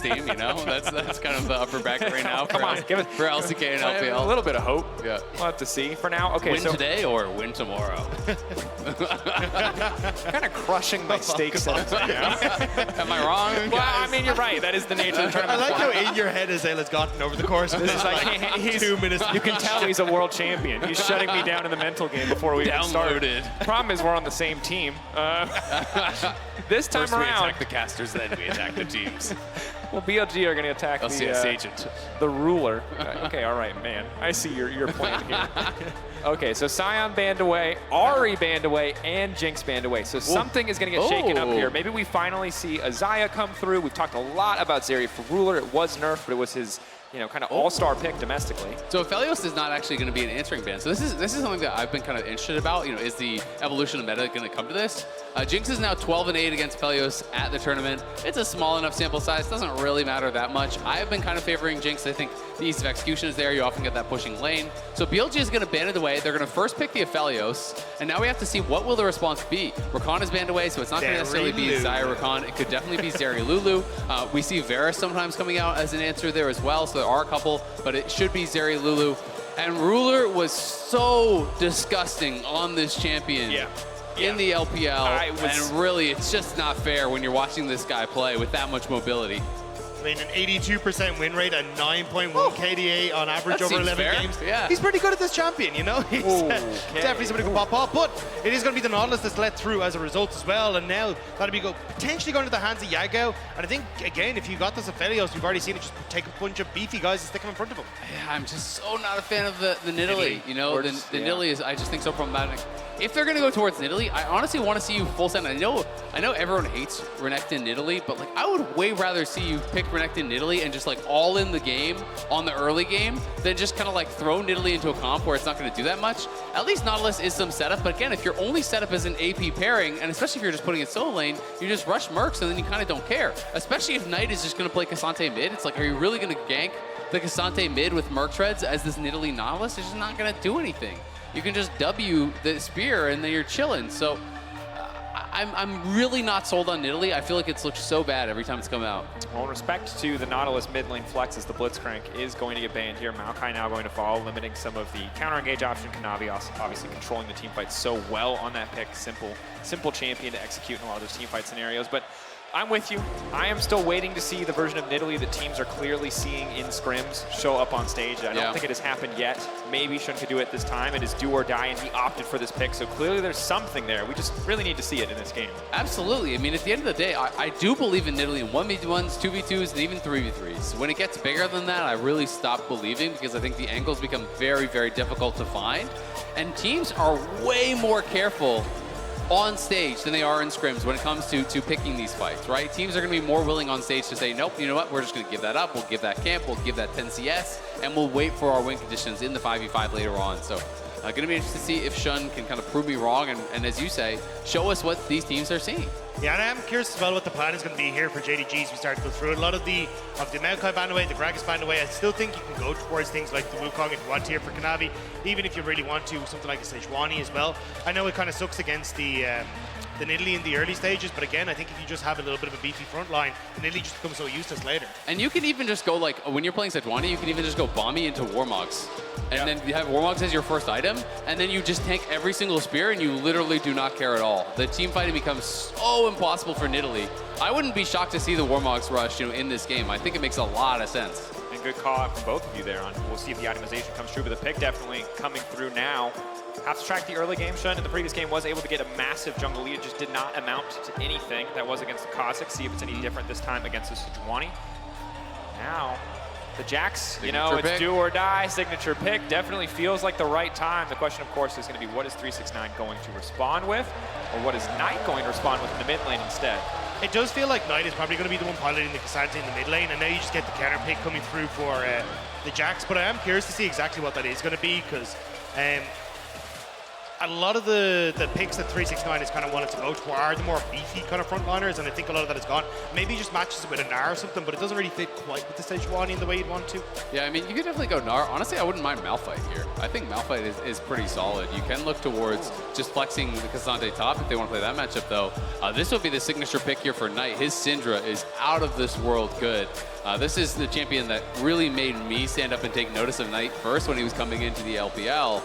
team, you know? That's kind of the upper bracket right now Come on, give it for LCK and LPL. a little bit of hope. Yeah. We'll have to see. For now, okay, Win so today or win tomorrow? kind of crushing my stake settings right now. Am I wrong, guys? Well, I mean, you're right. That is the nature of the tournament. I like how in your head Azale's gotten over the course of This this is like, he's, 2 minutes. You can tell he's a world champion. He's shutting me down in the mental game before we even start. Downloaded. Problem is we're on the same team. This time First we around, attack the casters, then we attack the teams. well, BLG are going to attack LCS agent. the ruler. Okay, all right, man. I see your plan here. Okay, so Sion banned away, Ari banned away, and Jinx banned away. So something is going to get shaken up here. Maybe we finally see Azaya come through. We've talked a lot about Zeri for ruler. It was nerfed, but it was his, you know, kind of all-star pick domestically. So Aphelios is not actually going to be an answering ban. So this is something that I've been kind of interested about. You know, is the evolution of meta going to come to this? Jinx is now 12-8 against Aphelios at the tournament. It's a small enough sample size. Doesn't really matter that much. I have been kind of favoring Jinx. I think the ease of execution is there. You often get that pushing lane. So BLG is going to ban it away. They're going to first pick the Aphelios, and now we have to see what will the response be. Rakan is banned away, so it's not going to necessarily be Xayah Rakan. It could definitely be Zeri Lulu. We see Varus sometimes coming out as an answer there as well, so there are a couple, but it should be Zeri Lulu. And Ruler was so disgusting on this champion. In the LPL, and really, it's just not fair when you're watching this guy play with that much mobility. I mean, an 82% win rate, a 9.1 KDA on average over 11 games. Yeah. He's pretty good at this champion, you know? He's definitely somebody who can pop off, but it is going to be the Nautilus that's let through as a result as well, and now that'll be potentially going to the hands of Yagao. And I think, again, if you got this Aphelios, you've already seen it just take a bunch of beefy guys and stick them in front of him. Yeah, I'm just so not a fan of the Nidalee. You know, the Nidalee is, I just think, so problematic. If they're going to go towards Nidalee, I honestly want to see you full send. I know everyone hates Renekton Nidalee, but like I would way rather see you pick Renekton Nidalee and just like all in the game on the early game than just kind of like throw Nidalee into a comp where it's not going to do that much. At least Nautilus is some setup, but again, if your only setup is an AP pairing, and especially if you're just putting it solo lane, you just rush Mercs and then you kind of don't care. Especially if Knight is just going to play Cassante mid. It's like, are you really going to gank the Cassante mid with Merc Treads as this Nidalee Nautilus? It's just not going to do anything. You can just W the spear and then you're chilling. So I'm really not sold on Nidalee. I feel like it's looked so bad every time it's come out. Well, in respect to the Nautilus mid lane flex, as the Blitzcrank is going to get banned here. Maokai now going to fall, limiting some of the counter engage option. Kanavi obviously controlling the team fight so well on that pick. Simple champion to execute in a lot of those team fight scenarios. But I'm with you. I am still waiting to see the version of Nidalee that teams are clearly seeing in scrims show up on stage. I don't think it has happened yet. Maybe Shun could do it this time. It is do or die, and he opted for this pick. So clearly there's something there. We just really need to see it in this game. Absolutely. I mean, at the end of the day, I do believe in Nidalee in 1v1s, 2v2s, and even 3v3s. When it gets bigger than that, I really stop believing because I think the angles become very, very difficult to find. And teams are way more careful on stage than they are in scrims when it comes to picking these fights, right? Teams are going to be more willing on stage to say, nope, you know what, we're just going to give that up. We'll give that camp, we'll give that 10 CS, and we'll wait for our win conditions in the 5v5 later on. So going to be interested to see if Shun can kind of prove me wrong and as you say, show us what these teams are seeing. Yeah, and I'm curious as well what the plan is going to be here for JDG as we start to go through it. A lot of the Maokai banned away, the Gragas banned away. I still think you can go towards things like the Wukong if you want to here for Kanavi, even if you really want to, something like a Sejuani as well. I know it kind of sucks against the Nidalee in the early stages, but again, I think if you just have a little bit of a beefy front line, the Nidalee just becomes so useless later. And you can even just go like, when you're playing Sejuani, you can even just go Bomby into Warmogs. And then you have Warmogs as your first item, and then you just tank every single spear, and you literally do not care at all. The team fighting becomes so impossible for Nidalee. I wouldn't be shocked to see the Warmogs rush, in this game. I think it makes a lot of sense. And good call out from both of you there. We'll see if the itemization comes true, but the pick definitely coming through now. Have to track the early game. Shun in the previous game was able to get a massive jungle lead. It just did not amount to anything. That was against the Kha'Zix. See if it's any different this time against the Sejuani. Now, the Jax, it's do or die. Signature pick definitely feels like the right time. The question, of course, is going to be what is 369 going to respond with, or what is Knight going to respond with in the mid lane instead? It does feel like Knight is probably going to be the one piloting the Cassante in the mid lane, and now you just get the counter pick coming through for the Jax. But I am curious to see exactly what that is going to be, because a lot of the picks that 369 is kind of wanted to go to are the more beefy kind of frontliners, and I think a lot of that is gone. Maybe he just matches it with a Gnar or something, but it doesn't really fit quite with the Sejuani in the way you'd want to. Yeah, I mean, you could definitely go Gnar. Honestly, I wouldn't mind Malphite here. I think Malphite is pretty solid. You can look towards just flexing the Cassante top if they want to play that matchup, though. This will be the signature pick here for Knight. His Syndra is out of this world good. This is the champion that really made me stand up and take notice of Knight first when he was coming into the LPL.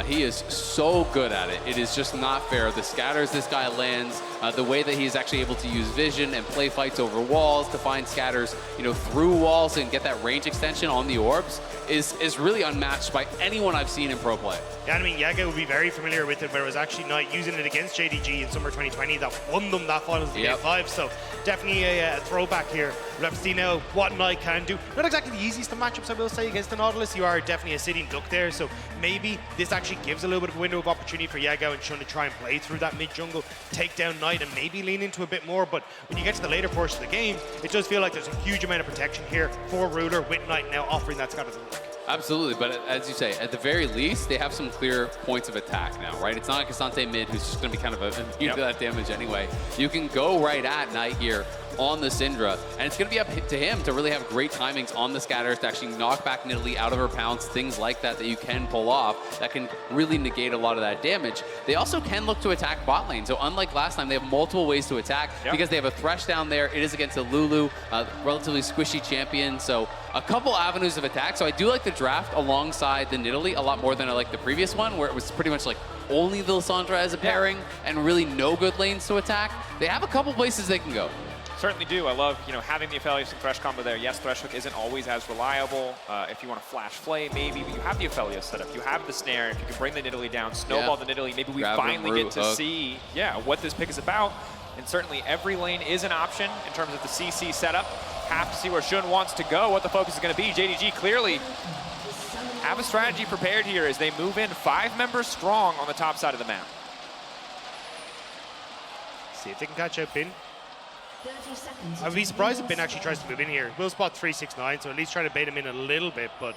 He is so good at it. It is just not fair. The scatters this guy lands, the way that he's actually able to use vision and play fights over walls to find scatters, through walls and get that range extension on the orbs is really unmatched by anyone I've seen in pro play. Yeah, I mean, Yaga would be very familiar with it, but it was actually Knight using it against JDG in summer 2020 that won them that finals in Game 5. So definitely a throwback here. We'll have to see now what Knight can do. Not exactly the easiest of matchups, I will say, against the Nautilus. You are definitely a sitting duck there, so maybe this actually gives a little bit of a window of opportunity for Yaga and Shun to try and play through that mid-jungle, take down Knight, and maybe lean into a bit more. But when you get to the later portion of the game, it does feel like there's a huge amount of protection here for Ruler with Knight now offering that scatter to the look. Absolutely, but as you say, at the very least, they have some clear points of attack now, right? It's not like Cassante mid who's just going to be kind of immune to that damage anyway. You can go right at Knight here on the Syndra, and it's going to be up to him to really have great timings on the scatters to actually knock back Nidalee out of her pounce, things like that you can pull off that can really negate a lot of that damage. They also can look to attack bot lane, so unlike last time, they have multiple ways to attack because they have a Thresh down there. It is against a Lulu, relatively squishy champion, so a couple avenues of attack. So I do like the draft alongside the Nidalee a lot more than I like the previous one, where it was pretty much like only the Lissandra as a pairing and really no good lanes to attack. They have a couple places they can go. Certainly do. I love, having the Aphelios and Thresh combo there. Yes, Thresh Hook isn't always as reliable. If you want to flash flay, maybe, but you have the Aphelios set up. You have the snare. If you can bring the Nidalee down, snowball the Nidalee, maybe we finally get to see, what this pick is about. And certainly every lane is an option in terms of the CC setup. Have to see where Shun wants to go, what the focus is going to be. JDG clearly have a strategy prepared here as they move in 5 members strong on the top side of the map. See if they can catch out Bin. I'd be surprised if Bin actually tries to move in here. We'll spot 369, so at least try to bait him in a little bit, but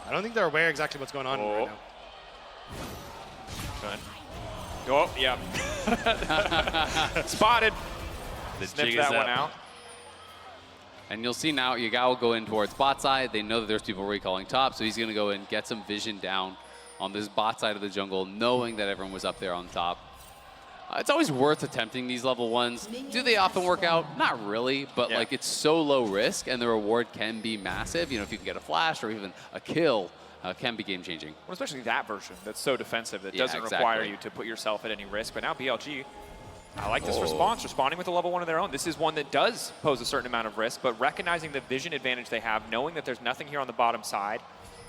I don't think they're aware exactly what's going on right now. Good. Oh, yeah. Spotted. Snipped that one out. And you'll see now Yaga will go in towards bot side. They know that there's people recalling top, so he's going to go in, get some vision down on this bot side of the jungle, knowing that everyone was up there on top. It's always worth attempting these level 1s. Do they often work out? Not really, but like it's so low risk and the reward can be massive. If you can get a flash or even a kill, can be game-changing. Well, especially that version that's so defensive that doesn't require you to put yourself at any risk. But now BLG, I like this response, responding with a level 1 of their own. This is one that does pose a certain amount of risk, but recognizing the vision advantage they have, knowing that there's nothing here on the bottom side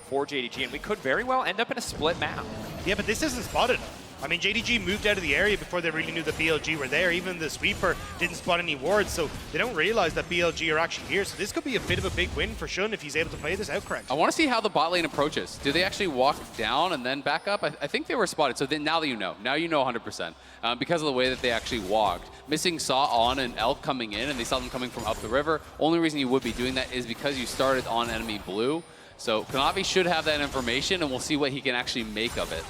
for JDG, and we could very well end up in a split map. Yeah, but this isn't spotted. I mean, JDG moved out of the area before they really knew that BLG were there. Even the sweeper didn't spot any wards, so they don't realize that BLG are actually here. So this could be a bit of a big win for Shun if he's able to play this out correct. I want to see how the bot lane approaches. Do they actually walk down and then back up? I think they were spotted, so then now that you know 100%, because of the way that they actually walked. Missing saw on an elk coming in, and they saw them coming from up the river. Only reason you would be doing that is because you started on enemy blue. So Kanavi should have that information, and we'll see what he can actually make of it.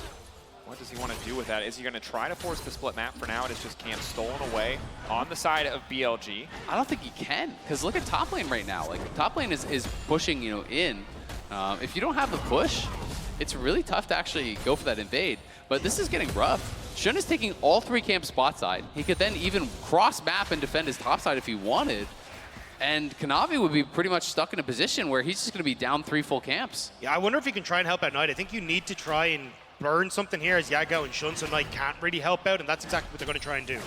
What does he want to do with that? Is he going to try to force the split map? For now, it is just camp stolen away on the side of BLG. I don't think he can, because look at top lane right now. Like, top lane is pushing, in. If you don't have the push, it's really tough to actually go for that invade. But this is getting rough. Shun is taking all 3 camps spot side. He could then even cross map and defend his top side if he wanted. And Kanavi would be pretty much stuck in a position where he's just going to be down 3 full camps. Yeah, I wonder if he can try and help out Knight. I think you need to try and burn something here as Yaga and Shun, so Knight can't really help out, and that's exactly what they're going to try and do.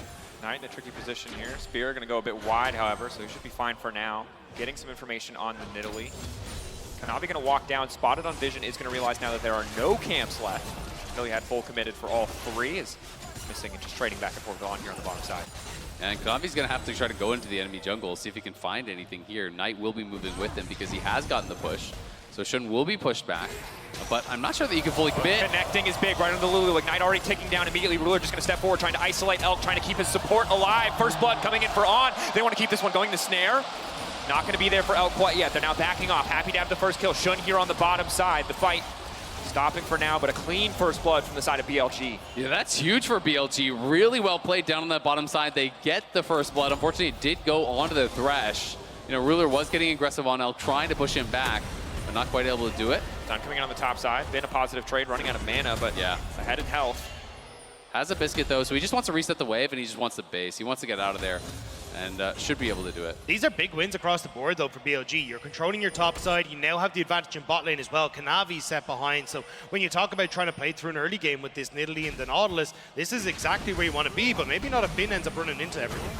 Knight in a tricky position here. Spear going to go a bit wide, however, so he should be fine for now. Getting some information on the Nidalee. Kanavi going to walk down. Spotted on vision is going to realize now that there are no camps left. Nidalee had full committed for all 3. Is missing and just trading back and forth on here on the bottom side. And Kanavi's going to have to try to go into the enemy jungle, see if he can find anything here. Knight will be moving with him because he has gotten the push. So Shun will be pushed back, but I'm not sure that you can fully commit. Connecting is big right on the Lulu. Like Knight already taking down immediately. Ruler just going to step forward, trying to isolate Elk, trying to keep his support alive. First blood coming in for On. They want to keep this one going. The snare. Not going to be there for Elk quite yet. They're now backing off. Happy to have the first kill. Shun here on the bottom side. The fight Stopping for now, but a clean first blood from the side of BLG. Yeah, that's huge for BLG. Really well played down on that bottom side. They get the first blood. Unfortunately, it did go onto the Thresh. You know, Ruler was getting aggressive on Elk, trying to push him back, but not quite able to do it. Time coming in on the top side. Been a positive trade, running out of mana, but yeah, ahead in health. Has a biscuit, though, so he just wants to reset the wave, and he just wants the base. He wants to get out of there, and should be able to do it. These are big wins across the board, though, for BLG. You're controlling your top side. You now have the advantage in bot lane as well. Kanavi's set behind. So when you talk about trying to play through an early game with this Nidalee and the Nautilus, this is exactly where you want to be, but maybe not if Bin ends up running into everything.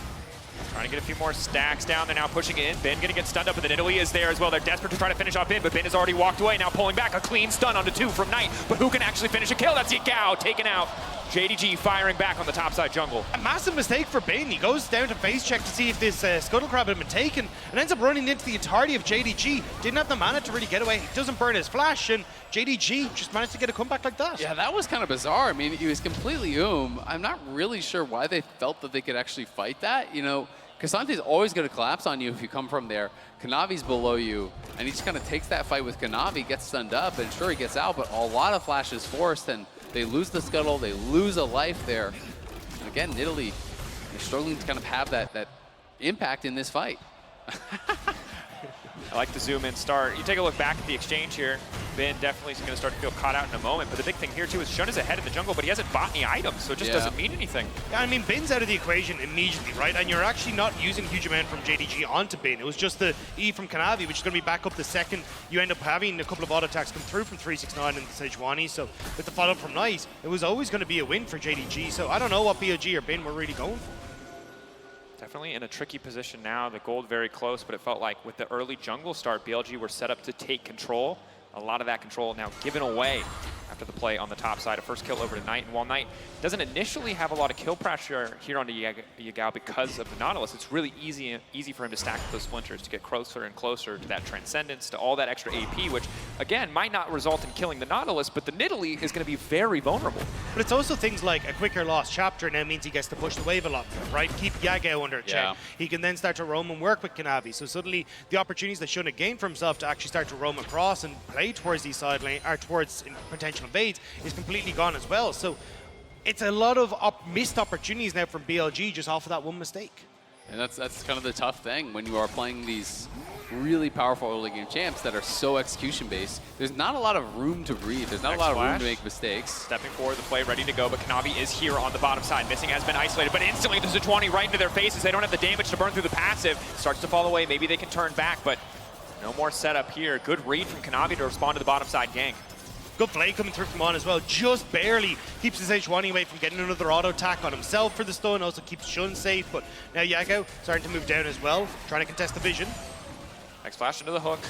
Trying to get a few more stacks down. They're now pushing it in. Bin going to get stunned up, but the Nidalee is there as well. They're desperate to try to finish off Bin, but Bin has already walked away. Now pulling back. A clean stun onto 2 from Knight, but who can actually finish a kill? That's Yagao taken out. JDG firing back on the top side jungle. A massive mistake for Bin. He goes down to face check to see if this Scuttle Crab had been taken and ends up running into the entirety of JDG. Didn't have the mana to really get away. He doesn't burn his flash, and JDG just managed to get a comeback like that. Yeah, that was kind of bizarre. I mean, he was completely I'm not really sure why they felt that they could actually fight that. You know, Kasante's always going to collapse on you if you come from there. Kanavi's below you, and he just kind of takes that fight with Kanavi, gets stunned up, and sure, he gets out, but a lot of flash is forced, and they lose the Scuttle, they lose a life there. And again, Nidalee is struggling to kind of have that impact in this fight. I like the zoom in start. You take a look back at the exchange here. Bin definitely is going to start to feel caught out in a moment. But the big thing here too is Shun is ahead in the jungle, but he hasn't bought any items, so it just doesn't mean anything. Yeah, I mean, Bin's out of the equation immediately, right? And you're actually not using a huge amount from JDG onto Bin. It was just the E from Kanavi, which is going to be back up the second. You end up having a couple of auto attacks come through from 369 and the Sejuani. So with the follow-up from Knight, it was always going to be a win for JDG. So I don't know what BLG or Bin were really going for. Definitely in a tricky position now. The gold very close, but it felt like with the early jungle start, BLG were set up to take control. A lot of that control now given away after the play on the top side. A first kill over to Knight, and while Knight doesn't initially have a lot of kill pressure here on Yagao because of the Nautilus, it's really easy for him to stack those splinters to get closer and closer to that Transcendence, to all that extra AP, which again might not result in killing the Nautilus, but the Nidalee is going to be very vulnerable. But it's also things like a quicker lost chapter now means he gets to push the wave a lot more, right? Keep Yagao under check. He can then start to roam and work with Kanavi. So suddenly the opportunities that Shun had gained for himself to actually start to roam across and play towards these side lane, or towards potential invades, is completely gone as well. So it's a lot of missed opportunities now from BLG just off of that one mistake. And that's kind of the tough thing when you are playing these really powerful early game champs that are so execution based. There's not a lot of room to breathe. There's not a lot of room to make mistakes. Stepping forward, the play ready to go, but Kanavi is here on the bottom side. Missing has been isolated, but instantly the Sejuani right into their faces. They don't have the damage to burn through the passive. Starts to fall away. Maybe they can turn back, but no more setup here. Good read from Kanavi to respond to the bottom side gank. Good play coming through from on as well. Just barely keeps his H1 away from getting another auto attack on himself for the stun. Also keeps Shun safe, but now Yagao starting to move down as well, trying to contest the vision. Next flash into the hook.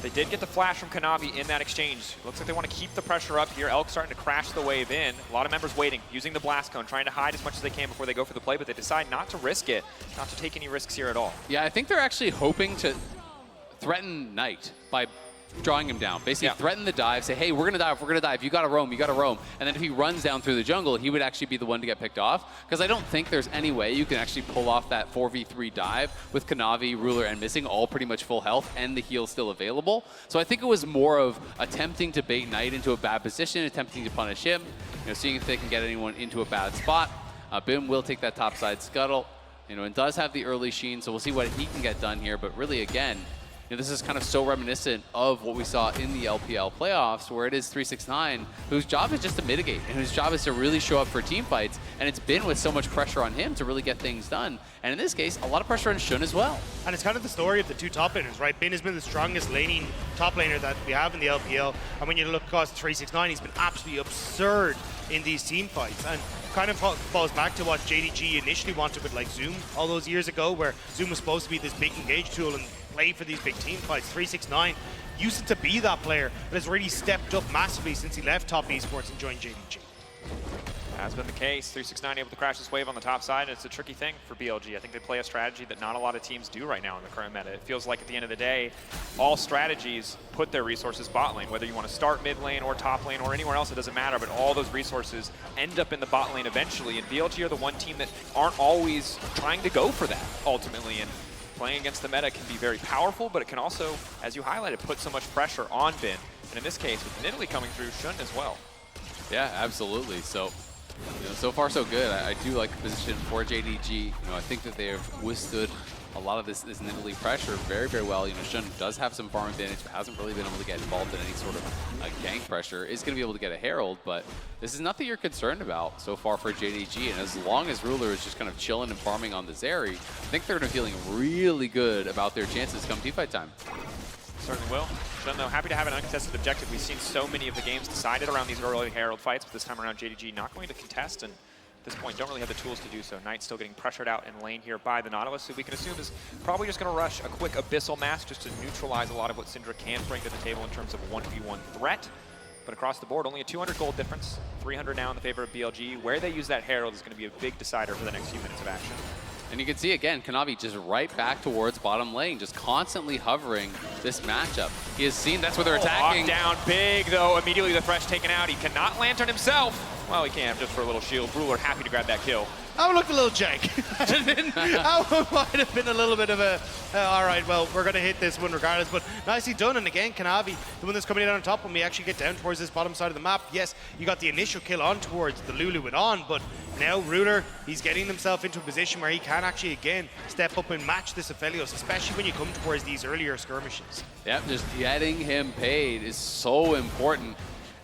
They did get the flash from Kanavi in that exchange. Looks like they want to keep the pressure up here. Elk starting to crash the wave in. A lot of members waiting, using the blast cone, trying to hide as much as they can before they go for the play, but they decide not to risk it, not to take any risks here at all. Yeah, I think they're actually hoping to threaten Knight by drawing him down. Basically threaten the dive, say, hey, we're gonna dive, you gotta roam, you gotta roam. And then if he runs down through the jungle, he would actually be the one to get picked off. Because I don't think there's any way you can actually pull off that 4v3 dive with Kanavi, Ruler, and Missing all pretty much full health and the heal still available. So I think it was more of attempting to bait Knight into a bad position, attempting to punish him, you know, seeing if they can get anyone into a bad spot. Bim will take that top side Scuttle, you know, and does have the early Sheen, so we'll see what he can get done here. But really, again, you know, this is kind of so reminiscent of what we saw in the LPL playoffs, where it is 369, whose job is just to mitigate, and whose job is to really show up for team fights. And it's been with so much pressure on him to really get things done. And in this case, a lot of pressure on Shun as well. And it's kind of the story of the two top laners, right? Bin has been the strongest laning top laner that we have in the LPL. And when you look across 369, he's been absolutely absurd in these team fights. And kind of falls back to what JDG initially wanted with like Zoom all those years ago, where Zoom was supposed to be this big engage tool and play for these big team fights. 369 used to be that player, but has really stepped up massively since he left Top Esports and joined JDG. Has been the case. 369 able to crash this wave on the top side, and it's a tricky thing for BLG. I think they play a strategy that not a lot of teams do right now in the current meta. It feels like at the end of the day, all strategies put their resources bot lane. Whether you want to start mid lane or top lane or anywhere else, it doesn't matter, but all those resources end up in the bot lane eventually, and BLG are the one team that aren't always trying to go for that ultimately. And playing against the meta can be very powerful, but it can also, as you highlighted, put so much pressure on Bin And in this case, with Nidalee coming through, Shun as well. Yeah, absolutely. So, so far so good. I do like the position for JDG. I think that they have withstood a lot of this Nidalee pressure very, very well. Shun does have some farm advantage, but hasn't really been able to get involved in any sort of gank pressure. Is going to be able to get a Herald, but this is nothing you're concerned about so far for JDG. And as long as Ruler is just kind of chilling and farming on the Zeri, I think they're going to be feeling really good about their chances come teamfight time. Certainly will. Shun, though, happy to have an uncontested objective. We've seen so many of the games decided around these early Herald fights, but this time around JDG not going to contest, and at this point don't really have the tools to do so. Knight still getting pressured out in lane here by the Nautilus, who we can assume is probably just going to rush a quick Abyssal Mask just to neutralize a lot of what Syndra can bring to the table in terms of 1v1 threat. But across the board, only a 200 gold difference, 300 now in the favor of BLG. Where they use that Herald is going to be a big decider for the next few minutes of action. And you can see again, Kanavi just right back towards bottom lane, just constantly hovering this matchup. He has seen that's where they're attacking. Down big though, immediately the Thresh taken out. He cannot Lantern himself. Well, he can just for a little shield. Ruler happy to grab that kill. That one looked a little jank. That one might have been a little bit of a, all right, well, we're going to hit this one regardless, but nicely done. And again, Kanavi, the one that's coming in on top when we actually get down towards this bottom side of the map. Yes, you got the initial kill on towards the Lulu and on, but now Ruler, he's getting himself into a position where he can actually, again, step up and match this Aphelios, especially when you come towards these earlier skirmishes. Yep, just getting him paid is so important.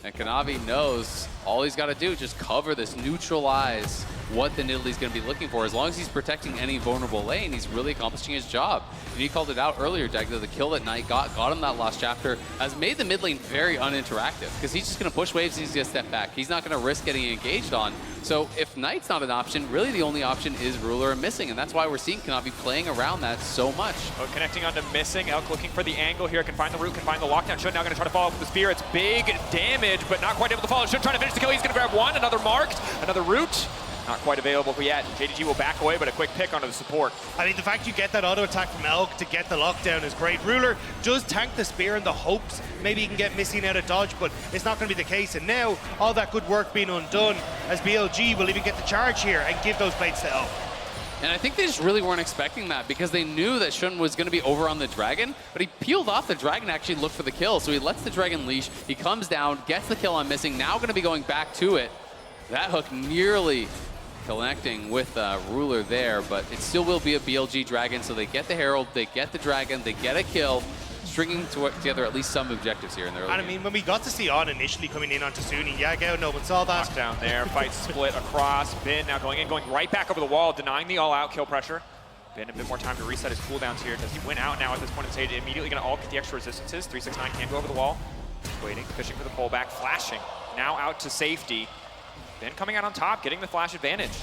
And Kanavi knows all he's got to do is just cover this, neutralize what the Nidalee's going to be looking for. As long as he's protecting any vulnerable lane, he's really accomplishing his job. And you called it out earlier, Dagda, the kill that Knight got him that last chapter, has made the mid lane very uninteractive because he's just going to push waves and he's going to step back. He's not going to risk getting engaged on. So if Knight's not an option, really the only option is Ruler and Missing, and that's why we're seeing Kanavi playing around that so much. Oh, connecting onto Missing, Elk looking for the angle here, can find the root, can find the lockdown. Shun now going to try to follow up with the spear. It's big damage, but not quite able to follow. Shun trying to finish the kill. He's going to grab one, another marked, another root. Not quite available yet. JDG will back away, but a quick pick onto the support. I mean, the fact you get that auto attack from Elk to get the lockdown is great. Ruler does tank the spear in the hopes maybe he can get Missing out of dodge, but it's not going to be the case. And now, all that good work being undone, as BLG will even get the charge here and give those blades to Elk. And I think they just really weren't expecting that because they knew that Shun was going to be over on the Dragon, but he peeled off the Dragon to actually look for the kill. So he lets the Dragon leash, he comes down, gets the kill on Missing, now going to be going back to it. That hook nearly connecting with Ruler there, but it still will be a BLG Dragon, so they get the Herald, they get the Dragon, they get a kill, stringing together at least some objectives here in the early And I mean, when we got to see On initially coming in onto Suni, Yagao, no one saw that. Down there, fight split across. Bin now going in, going right back over the wall, denying the all-out kill pressure. Bin a bit more time to reset his cooldowns here. Does he win out now at this point in stage? Immediately going to ult get the extra resistances. 369 can go over the wall. Waiting, fishing for the pullback, flashing. Now out to safety. Bin coming out on top, getting the flash advantage.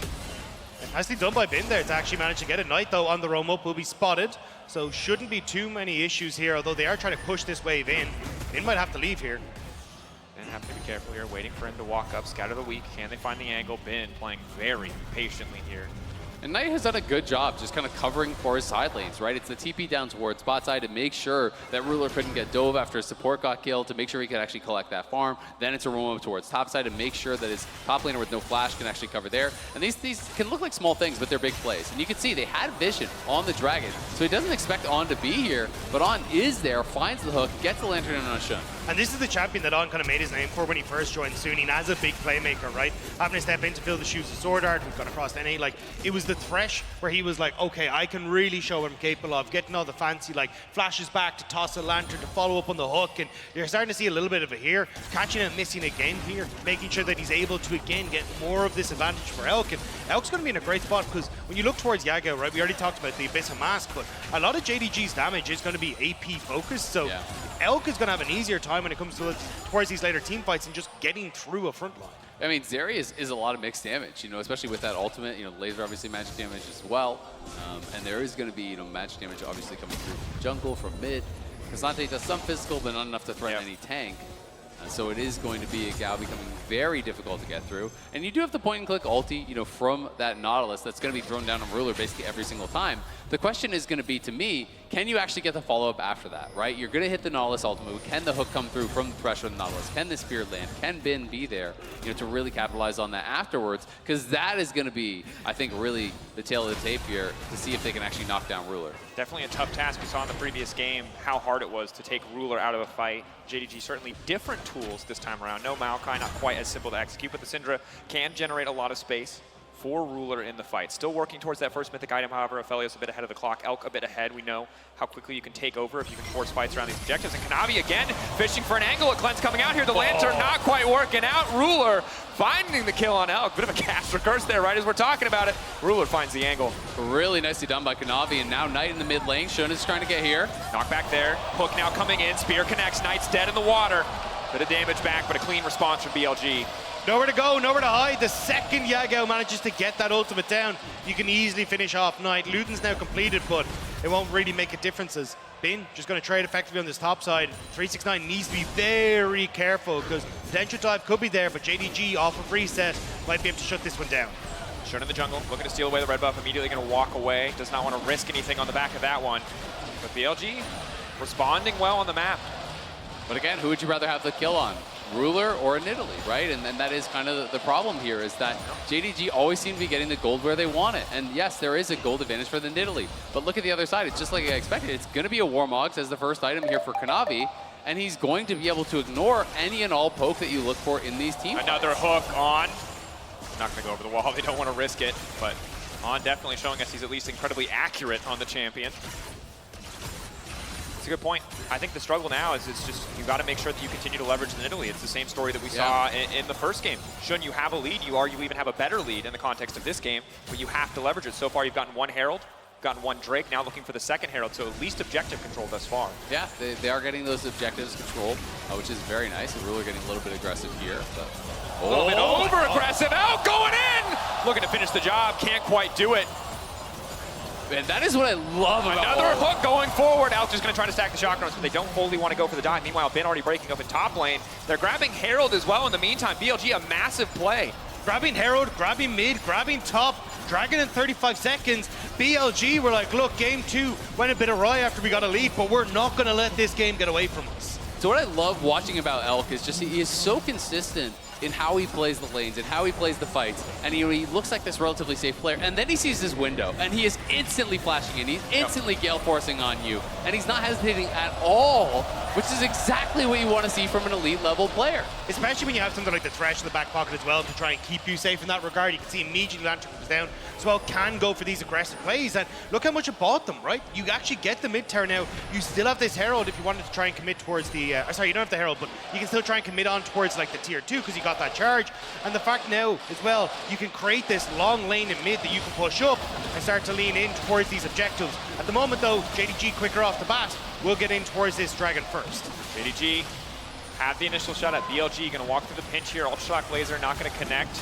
Nicely done by Bin there to actually manage to get it. Knight, though, on the roam up will be spotted, so shouldn't be too many issues here, although they are trying to push this wave in. Bin might have to leave here. Bin having to be careful here, waiting for him to walk up, scatter the weak. Can they find the angle? Bin playing very patiently here. And Knight has done a good job just kind of covering for his side lanes, right? It's the TP down towards bot side to make sure that Ruler couldn't get dove after his support got killed, to make sure he could actually collect that farm. Then it's a roam up towards top side to make sure that his top laner with no flash can actually cover there. And these can look like small things, but they're big plays. And you can see they had vision on the Dragon, so he doesn't expect On to be here, but On is there, finds the hook, gets the lantern in on Shun. And this is the champion that On kind of made his name for when he first joined Suning as a big playmaker, right? Having to step in to fill the shoes of Sword Art, we've gone across NA, like, it was the Thresh where he was like, okay, I can really show what I'm capable of, getting all the fancy, like, flashes back to toss a lantern, to follow up on the hook, and you're starting to see a little bit of it here, catching and Missing again here, making sure that he's able to, again, get more of this advantage for Elk, and Elk's going to be in a great spot, because when you look towards Yagao, right, we already talked about the Abyssal Mask, but a lot of JDG's damage is going to be AP focused, so yeah. Elk is going to have an easier time when it comes to towards these later team fights and just getting through a front line. I mean, Zeri is a lot of mixed damage, especially with that ultimate, laser obviously magic damage as well. And there is going to be, magic damage obviously coming through from jungle, from mid. Cassante does some physical, but not enough to threaten any tank. So it is going to be a Gao becoming very difficult to get through. And you do have the point and click ulti, from that Nautilus that's going to be thrown down on Ruler basically every single time. The question is going to be, to me, can you actually get the follow-up after that, right? You're going to hit the Nautilus ultimate. Can the hook come through from the pressure of the Nautilus? Can the Spear land? Can Bin be there, to really capitalize on that afterwards? Because that is going to be, I think, really the tail of the tape here to see if they can actually knock down Ruler. Definitely a tough task. We saw in the previous game how hard it was to take Ruler out of a fight. JDG certainly different tools this time around. No Maokai, not quite as simple to execute, but the Syndra can generate a lot of space for Ruler in the fight. Still working towards that first mythic item, however. Aphelios a bit ahead of the clock, Elk a bit ahead. We know how quickly you can take over if you can force fights around these objectives. And Kanavi again fishing for an angle. Cleanse coming out here. The Lantern not quite working out. Ruler finding the kill on Elk. Bit of a caster curse there right as we're talking about it. Ruler finds the angle. Really nicely done by Kanavi, and now Knight in the mid lane. Shun is trying to get here. Knock back there. Hook now coming in. Spear connects. Knight's dead in the water. Bit of damage back, but a clean response from BLG. Nowhere to go, nowhere to hide. The second Yagao manages to get that ultimate down, you can easily finish off Knight. Luden's now completed, but it won't really make a difference as Bin just going to trade effectively on this top side. 369 needs to be very careful because potential dive could be there, but JDG off of reset might be able to shut this one down. Shun in the jungle, looking to steal away the red buff, immediately going to walk away. Does not want to risk anything on the back of that one. But BLG responding well on the map. But again, who would you rather have the kill on? Ruler or Nidalee, right? And then that is kind of the problem here is that JDG always seem to be getting the gold where they want it. And yes, there is a gold advantage for the Nidalee. But look at the other side. It's just like I expected. It's going to be a Warmogs as the first item here for Kanavi. And he's going to be able to ignore any and all poke that you look for in these teams. Another hook on. Not going to go over the wall. They don't want to risk it. But on definitely showing us he's at least incredibly accurate on the champion. A good point. I think the struggle now is it's just you got to make sure that you continue to leverage the Nidalee. It's the same story that we saw in the first game. Shouldn't you have a lead? You even have a better lead in the context of this game, but you have to leverage it. So far, you've gotten one Herald, gotten one Drake, now looking for the second Herald, so at least objective control thus far. Yeah, they are getting those objectives controlled, which is very nice. And Ruler getting a little bit aggressive here. But, a little bit over-aggressive. Out, going in! Looking to finish the job, can't quite do it. And that is what I love about another hook going forward. Elk just going to try to stack the shotguns, but they don't wholly want to go for the dive. Meanwhile, Bin already breaking up in top lane. They're grabbing Herald as well in the meantime. BLG, a massive play. Grabbing Herald, grabbing mid, grabbing top, Dragon in 35 seconds. BLG were like, look, game 2 went a bit awry after we got a lead, but we're not going to let this game get away from us. So what I love watching about Elk is just he is so consistent in how he plays the lanes and how he plays the fights. And he looks like this relatively safe player. And then he sees this window and he is instantly flashing in. He's instantly gale forcing on you. And he's not hesitating at all, which is exactly what you want to see from an elite level player. Especially when you have something like the Thresh in the back pocket as well to try and keep you safe in that regard. You can see immediately Lantern comes down. Swell can go for these aggressive plays. And look how much it bought them, right? You actually get the mid tower now. You still have this Herald if you wanted to try and commit towards the... sorry, you don't have the Herald, but you can still try and commit on towards like the tier 2 because you got that charge. And the fact now as well, you can create this long lane in mid that you can push up and start to lean in towards these objectives. At the moment though, JDG quicker off the bat will get in towards this Dragon first. JDG had the initial shot at BLG, going to walk through the pinch here. Ultra Shock Laser not going to connect.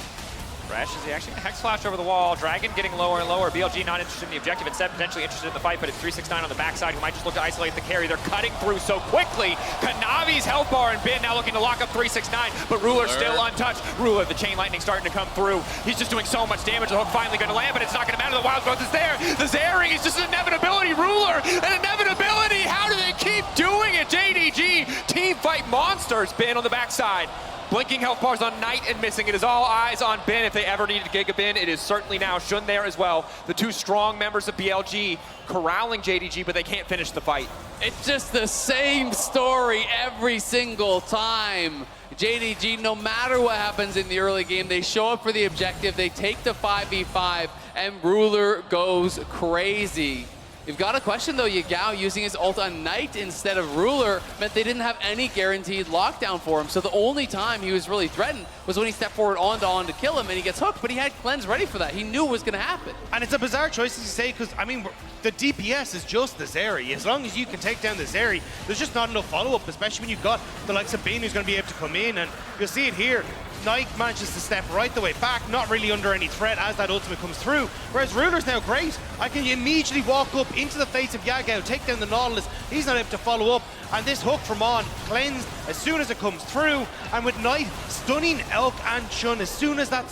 Thresh, is he actually going to Hex Flash over the wall? Dragon getting lower and lower. BLG not interested in the objective, instead potentially interested in the fight, but it's 369 on the backside who might just look to isolate the carry. They're cutting through so quickly. Kanavi's health bar and Bin now looking to lock up 369, but Ruler still untouched. Ruler, the Chain Lightning starting to come through. He's just doing so much damage. The hook finally going to land, but it's not going to matter. The Wild Growth is there. The Zaring is just an inevitability. Ruler, an inevitability. How do they keep doing it? JDG, team fight monsters. Bin on the backside. Blinking health bars on Knight and missing. It is all eyes on Bin. If they ever needed Giga Bin, it is certainly now. Shun there as well. The two strong members of BLG corralling JDG, but they can't finish the fight. It's just the same story every single time. JDG, no matter what happens in the early game, they show up for the objective, they take the 5v5, and Ruler goes crazy. You've got to question, though, Yagao using his ult on Knight instead of Ruler meant they didn't have any guaranteed lockdown for him. So the only time he was really threatened was when he stepped forward on to kill him, and he gets hooked, but he had Cleanse ready for that. He knew it was going to happen. And it's a bizarre choice, as you say, because, I mean, the DPS is just the Zeri. As long as you can take down the Zeri, there's just not enough follow-up, especially when you've got the likes of Bane who's going to be able to come in, and you'll see it here. Knight manages to step right the way back, not really under any threat as that ultimate comes through. Whereas Ruler's now great. I can immediately walk up into the face of Yagao, take down the Nautilus. He's not able to follow up. And this hook from On cleansed as soon as it comes through. And with Knight stunning Elk and Chun as soon as that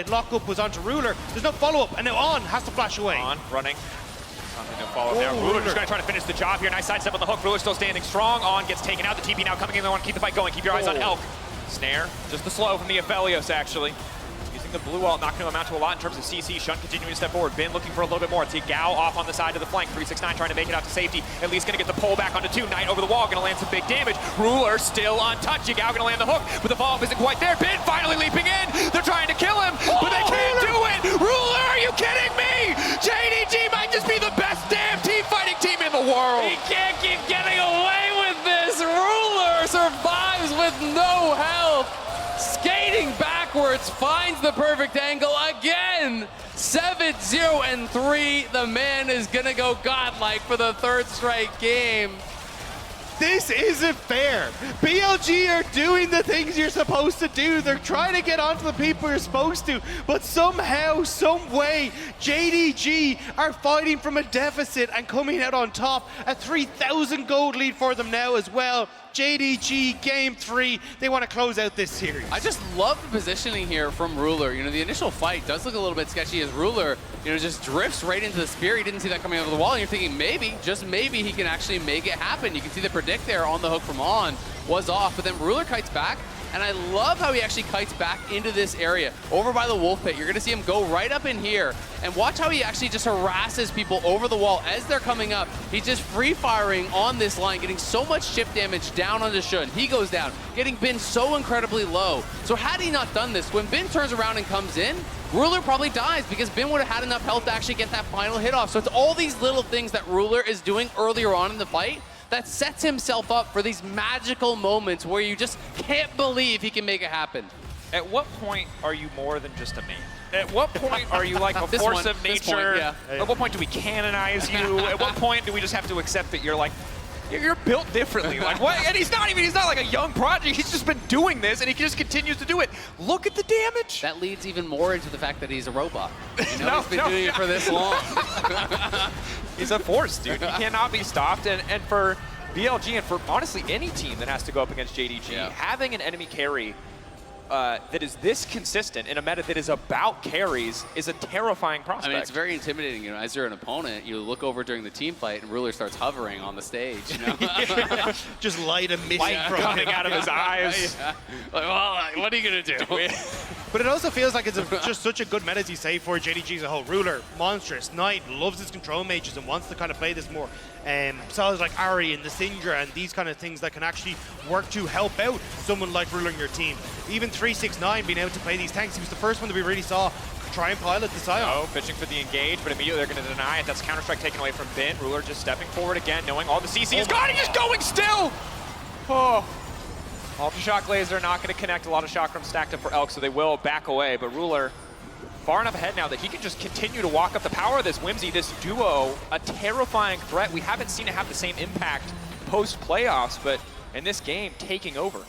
lockup was onto Ruler, there's no follow-up. And now On has to flash away. On running. Something to follow there. Ruler just going to try to finish the job here. Nice sidestep on the hook. Ruler still standing strong. On gets taken out. The TP now coming in. They want to keep the fight going. Keep your eyes on Elk. Snare. Just the slow from the Aphelios, actually. Using the blue ult, not going to amount to a lot in terms of CC. Shun continuing to step forward. Bin looking for a little bit more. It's Gao off on the side of the flank. 369 trying to make it out to safety. At least going to get the pull back onto 2. Knight over the wall. Going to land some big damage. Ruler still untouched. Gao going to land the hook, but the follow-up isn't quite there. Bin finally leaping in. They're trying to kill him, but they can't do it. Ruler, are you kidding me? JDG might just be the best damn team fighting team in the world. He can't keep getting away with this. Ruler survives with no health. Skating backwards, finds the perfect angle again. 7-0-3. The man is gonna go godlike for the 3rd straight game. This isn't fair. BLG are doing the things you're supposed to do. They're trying to get onto the people you're supposed to, but somehow, some way, JDG are fighting from a deficit and coming out on top. A 3,000 gold lead for them now as well. JDG game 3, they want to close out this series. I just love the positioning here from Ruler. You know, the initial fight does look a little bit sketchy as Ruler, you know, just drifts right into the spear. He didn't see that coming over the wall, and you're thinking maybe, just maybe, he can actually make it happen. You can see the predict there on the hook from On was off, but then Ruler kites back, and I love how he actually kites back into this area. Over by the wolf pit, you're gonna see him go right up in here, and watch how he actually just harasses people over the wall as they're coming up. He's just free firing on this line, getting so much chip damage down onto Shun. He goes down, getting Bin so incredibly low. So had he not done this, when Bin turns around and comes in, Ruler probably dies because Bin would have had enough health to actually get that final hit off. So it's all these little things that Ruler is doing earlier on in the fight that sets himself up for these magical moments where you just can't believe he can make it happen. At what point are you more than just a meme? At what point are you like a force of nature? Yeah. At what point do we canonize you? At what point do we just have to accept that you're like, you're built differently? Like what? And he's not like a young prodigy. He's just been doing this, and he just continues to do it. Look at the damage. That leads even more into the fact that he's a robot. You know, No, he's been doing it for this long. He's a force, dude. He cannot be stopped. And for BLG, and for honestly any team that has to go up against JDG, having an enemy carry that is this consistent in a meta that is about carries is a terrifying prospect. I mean, it's very intimidating. You know, as you're an opponent, you look over during the team fight, and Ruler starts hovering on the stage. You know? Just light emission Light coming out of his eyes. Yeah. Like, well, what are you gonna do? But it also feels like it's just such a good meta, as you say, for JDG as a whole. Ruler, monstrous. Knight loves his control mages and wants to kind of play this more. Solids like Ari and the Syndra and these kind of things that can actually work to help out someone like Ruler in your team. Even 369 being able to play these tanks, he was the first one that we really saw try and pilot the Scion. Oh, fishing for the engage, but immediately they're going to deny it. That's Counter-Strike taken away from Bin. Ruler just stepping forward again, knowing all the CC is gone. He's just going still. Oh. Ultra Shock Laser not going to connect. A lot of Chakram stacked up for Elk, so they will back away. But Ruler far enough ahead now that he can just continue to walk up the power of this Whimsy, this duo, a terrifying threat. We haven't seen it have the same impact post-playoffs, but in this game, taking over.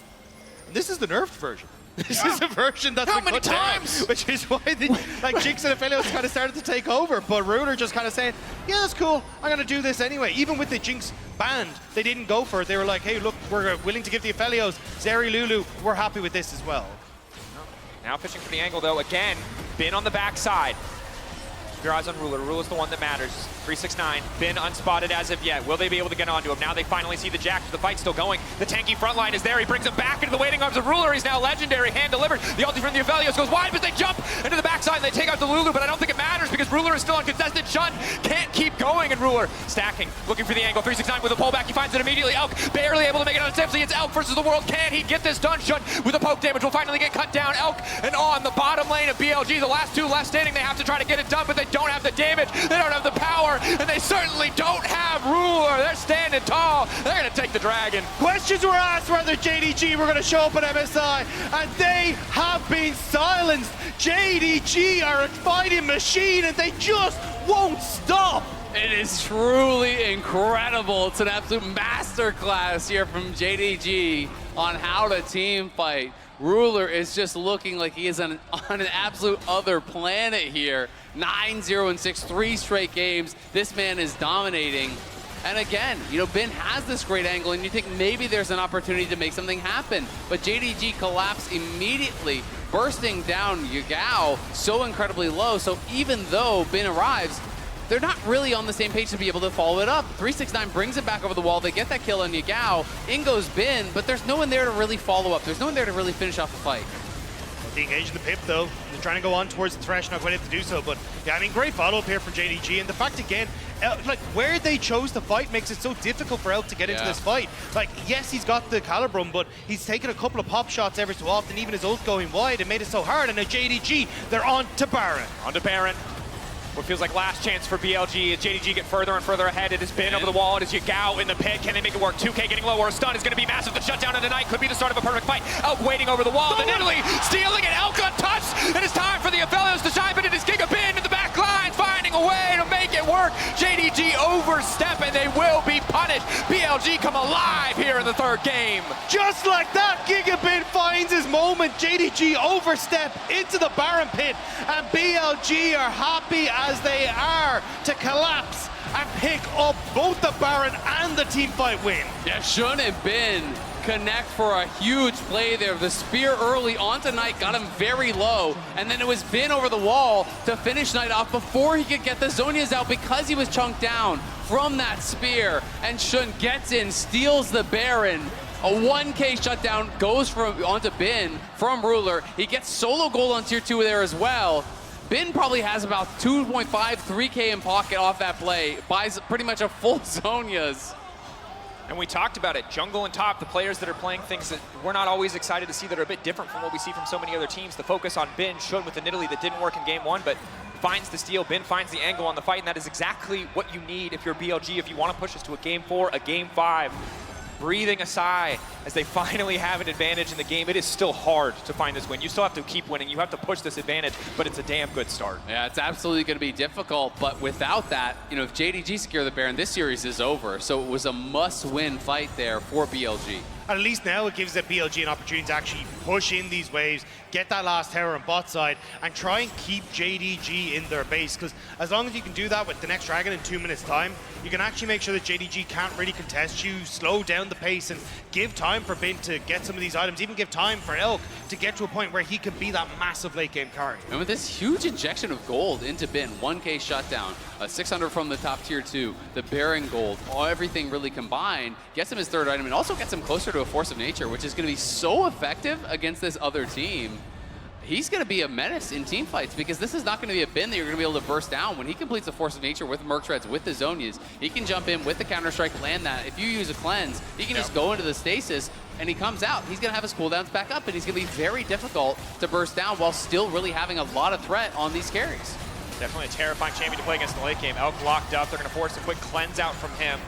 This is the nerfed version. This is a version that's How been many cut down, times? which is why Jinx and Aphelios kind of started to take over, but Ruler just kind of saying, yeah, that's cool, I'm going to do this anyway. Even with the Jinx banned, they didn't go for it. They were like, hey, look, we're willing to give the Aphelios, Zeri, Lulu, we're happy with this as well. Now fishing for the angle, though. Again, Bin on the backside. Keep your eyes on Ruler. Ruler's the one that matters. 369, Bin unspotted as of yet. Will they be able to get onto him? Now they finally see the Jack. The fight's still going. The tanky front line is there. He brings him back into the waiting arms of Ruler. He's now legendary, hand delivered. The ulti from the Aphelios goes wide, but they jump into the backside and they take out the Lulu, but I don't think it matters because Ruler is still uncontested. Shun can't keep going, and Ruler stacking, looking for the angle. 369 with a pullback. He finds it immediately. Elk barely able to make it on Simpsy. It's Elk versus the world. Can he get this done? Shun with a poke damage will finally get cut down. Elk and on the bottom lane of BLG. The last two left standing. They have to try to get it done, but they don't have the damage. They don't have the power, and they certainly don't have Ruler. They're standing tall. They're going to take the dragon. Questions were asked whether JDG were going to show up at MSI, and they have been silenced. JDG are a fighting machine, and they just won't stop. It is truly incredible. It's an absolute masterclass here from JDG on how to team fight. Ruler is just looking like he is on an absolute other planet here. 9-0-6, 3 straight games. This man is dominating. And again, you know, Bin has this great angle, and you think maybe there's an opportunity to make something happen. But JDG collapsed immediately, bursting down Yagao so incredibly low. So even though Bin arrives, they're not really on the same page to be able to follow it up. 369 brings it back over the wall. They get that kill on Yagao. In goes Bin, but there's no one there to really follow up. There's no one there to really finish off the fight. The engage in the pip, though. They're trying to go on towards the Thresh, not quite able to do so. But yeah, I mean, great follow-up here from JDG. And the fact, again, like, where they chose to fight makes it so difficult for Elk to get into this fight. Like, yes, he's got the Calibrum, but he's taken a couple of pop shots every so often, even his ult going wide, and made it so hard. And now JDG, they're on to Baron. On to Baron. What feels like last chance for BLG as JDG get further and further ahead. It has been over the wall. It is Yagao in the pit. Can they make it work? 2K getting lower. A stun is going to be massive. The shutdown of the night could be the start of a perfect fight. Elk waiting over the wall. The Nidalee stealing it. Elk untouched. It is time for the Aphelios to shine, but it is Giga Bin in the back line finding a way to make it work. JDG overstep and they will be punished. BLG come alive here in the third game. Just like that, Giga Bin finds his moment. JDG overstep into the Baron pit, and BLG are happy as they are to collapse and pick up both the Baron and the teamfight win. Yeah, Shun and Bin connect for a huge play there. The spear early onto Knight got him very low, and then it was Bin over the wall to finish Knight off before he could get the Zhonya's out because he was chunked down from that spear. And Shun gets in, steals the Baron. A 1K shutdown goes onto Bin from Ruler. He gets solo gold on tier 2 there as well. Bin probably has about 2.5, 3K in pocket off that play. Buys pretty much a full Zhonya's. And we talked about it, jungle and top, the players that are playing things that we're not always excited to see that are a bit different from what we see from so many other teams. The focus on Bin, Shun with the Nidalee that didn't work in game 1, but finds the steal. Bin finds the angle on the fight, and that is exactly what you need if you're BLG, if you want to push us to a game 4, a game 5. Breathing a sigh as they finally have an advantage in the game. It is still hard to find this win. You still have to keep winning. You have to push this advantage, but it's a damn good start. Yeah, it's absolutely going to be difficult, but without that, you know, if JDG secure the Baron, this series is over. So it was a must-win fight there for BLG. At least now it gives the BLG an opportunity to actually push in these waves, get that last tower on bot side, and try and keep JDG in their base. Because as long as you can do that with the next Dragon in 2 minutes' time, you can actually make sure that JDG can't really contest you, slow down the pace, and give time for Bin to get some of these items, even give time for Elk to get to a point where he can be that massive late game carry. And with this huge injection of gold into Bin, 1K shutdown, 600 from the top tier 2, the Baron gold, everything really combined, gets him his third item and also gets him closer to a force of nature, which is going to be so effective against this other team. He's going to be a menace in team fights because this is not going to be a Bin that you're going to be able to burst down. When he completes the Force of Nature with Merc Treads, with the Zhonya's, he can jump in with the Counter-Strike, land that. If you use a cleanse, he can just go into the stasis and he comes out. He's going to have his cooldowns back up and he's going to be very difficult to burst down while still really having a lot of threat on these carries. Definitely a terrifying champion to play against in the late game. Elk locked up. They're going to force a quick cleanse out from him.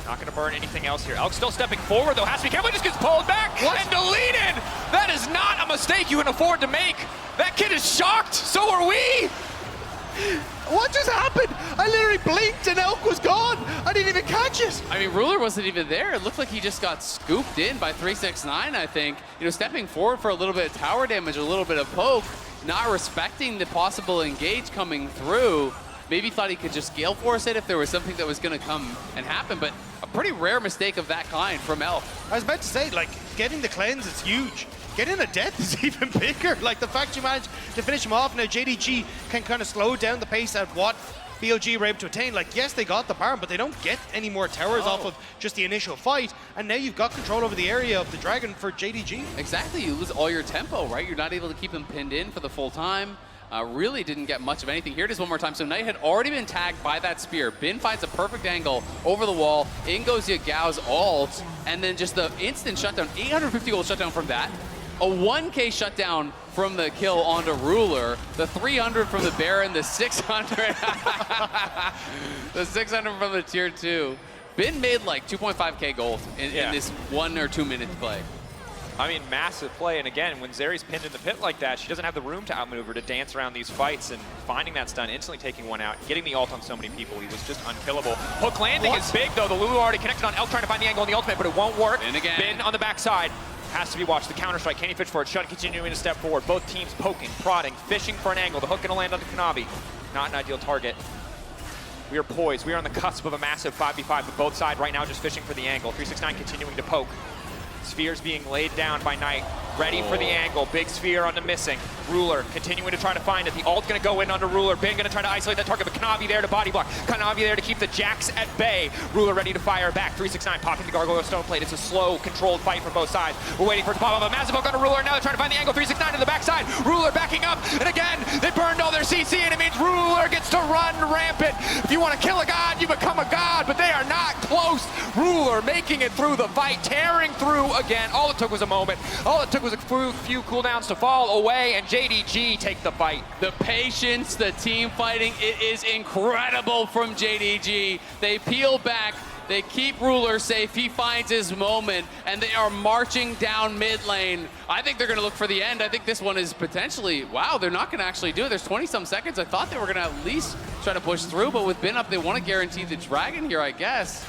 Not going to burn anything else here. Elk still stepping forward, though. Has to be careful. He just gets pulled back and deleted. That is not a mistake you can afford to make. That kid is shocked. So are we. What just happened? I literally blinked and Elk was gone. I didn't even catch it. I mean, Ruler wasn't even there. It looked like he just got scooped in by 369, I think. You know, stepping forward for a little bit of tower damage, a little bit of poke, not respecting the possible engage coming through. Maybe thought he could just Gale Force it if there was something that was going to come and happen, but a pretty rare mistake of that kind from Elk. I was about to say, like, getting the cleanse is huge. Getting a death is even bigger. Like, the fact you managed to finish him off, now JDG can kind of slow down the pace at what BLG were able to attain. Like, yes, they got the Baron, but they don't get any more towers off of just the initial fight, and now you've got control over the area of the Dragon for JDG. Exactly, you lose all your tempo, right? You're not able to keep him pinned in for the full time. Really didn't get much of anything. Here it is one more time. So Knight had already been tagged by that spear. Bin finds a perfect angle over the wall. In goes Yagao's ult, and then just the instant shutdown. 850 gold shutdown from that. A 1K shutdown from the kill onto Ruler. The 300 from the Baron. The 600. The 600 from the tier 2. Bin made like 2.5K gold in this 1 or 2 minute play. I mean, massive play, and again, when Zeri's pinned in the pit like that, she doesn't have the room to outmaneuver, to dance around these fights, and finding that stun, instantly taking one out, getting the ult on so many people, he was just unkillable. Hook landing is big, though. The Lulu already connected on Elk, trying to find the angle on the ultimate, but it won't work. And again. Bin on the backside. Has to be watched. The Counter-Strike, can he fish for it? Shun continuing to step forward. Both teams poking, prodding, fishing for an angle. The hook gonna land onto Kanavi. Not an ideal target. We are poised. We are on the cusp of a massive 5v5, but both sides right now just fishing for the angle. 369 continuing to poke. Spheres being laid down by Knight. ready for the angle. Big sphere onto missing. Ruler continuing to try to find it. The ult going to go in onto Ruler. Ben going to try to isolate that target, but Kanavi there to body block. Kanavi there to keep the Jax at bay. Ruler ready to fire back. 369 popping the Gargoyle Stone Plate. It's a slow, controlled fight from both sides. We're waiting for it to pop up. A massive hook on a Ruler. Now they're trying to find the angle. 369 to the backside. Ruler backing up. And again, they burned all their CC, and it means Ruler gets to run rampant. If you want to kill a god, you become a god, but they are not close. Ruler making it through the fight, tearing through again. All it took was a moment. All it took was a few cooldowns to fall away, and JDG take the fight. The patience, the team fighting, it is incredible from JDG. They peel back, they keep Ruler safe, he finds his moment, and they are marching down mid lane. I think they're gonna look for the end. I think this one is potentially, wow, they're not gonna actually do it. There's 20-some seconds. I thought they were gonna at least try to push through, but with Ben up, they wanna guarantee the dragon here, I guess.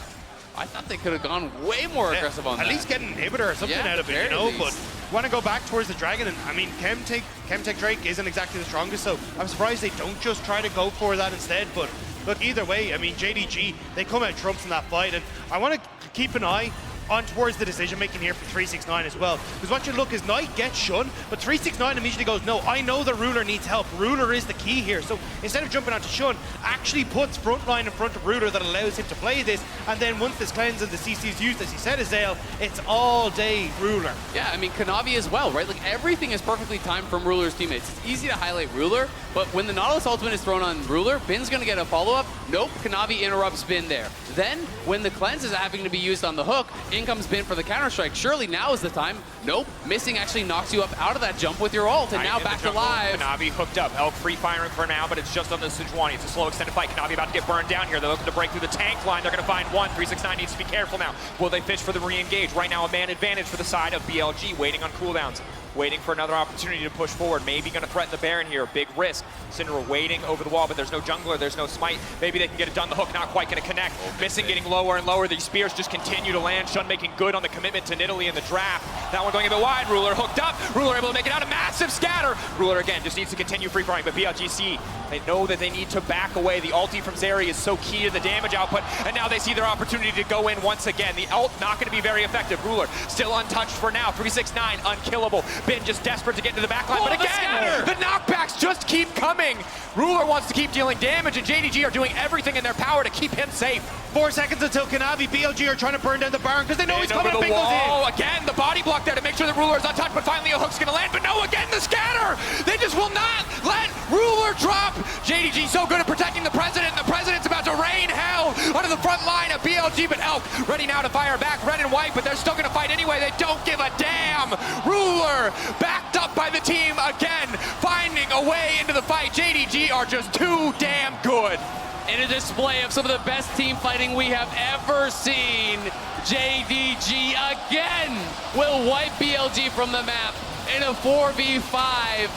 I thought they could have gone way more aggressive on that. At least get an inhibitor or something out of it, you know, but want to go back towards the dragon, and I mean, Chemtech Drake isn't exactly the strongest, so I'm surprised they don't just try to go for that instead, but look, either way, I mean, JDG, they come out trumps in that fight, and I want to keep an eye on towards the decision making here for 369 as well, because what you look is Knight gets Shun, but 369 immediately goes, no, I know the Ruler needs help. Ruler is the key here, so instead of jumping onto Shun, actually puts frontline in front of Ruler that allows him to play this, and then once this cleanse and the CC is used, as he said, Azale, it's all day Ruler. Yeah, I mean, Kanavi as well, right? Like, everything is perfectly timed from Ruler's teammates. It's easy to highlight Ruler, but when the Nautilus ultimate is thrown on Ruler, Bin's gonna get a follow-up. Nope, Kanavi interrupts Bin there. Then, when the cleanse is having to be used on the hook, in comes Bin for the counter-strike. Surely now is the time. Nope, missing actually knocks you up out of that jump with your ult, and now back to live. Kanavi hooked up. Elk free firing for now, but it's just on the Sejuani. It's a slow extended fight. Kanavi about to get burned down here. They're looking to break through the tank line. They're going to find one. 369 needs to be careful now. Will they fish for the re-engage? Right now, a man advantage for the side of BLG, waiting on cooldowns. Waiting for another opportunity to push forward. Maybe going to threaten the Baron here. Big risk. Syndra waiting over the wall, but there's no jungler, there's no smite. Maybe they can get it done. The hook not quite going to connect. Missing getting lower and lower. These spears just continue to land. Shun making good on the commitment to Nidalee in the draft. That one going a bit wide. Ruler hooked up. Ruler able to make it out. A massive scatter. Ruler again just needs to continue free firing, but BLGC, they know that they need to back away. The ulti from Zeri is so key to the damage output, and now they see their opportunity to go in once again. The ult not going to be very effective. Ruler still untouched for now. 369 unkillable. Ben just desperate to get to the back line, but again, the knockbacks just keep coming. Ruler wants to keep dealing damage, and JDG are doing everything in their power to keep him safe. 4 seconds until Kanavi. BLG are trying to burn down the Baron because they know he's coming. Over the wall. Again, the body block there to make sure that Ruler is untouched, but finally a hook's going to land. But no, again, the scatter. They just will not let Ruler drop. JDG so good at protecting the President. The President's about to rain hell onto the front line of BLG, but Elk ready now to fire back. Red and white, but they're still going to fight anyway. They don't give a damn. Ruler backed up by the team again, finding a way into the fight. JDG are just too damn good. In a display of some of the best team fighting we have ever seen, JDG again will wipe BLG from the map in a 4v5.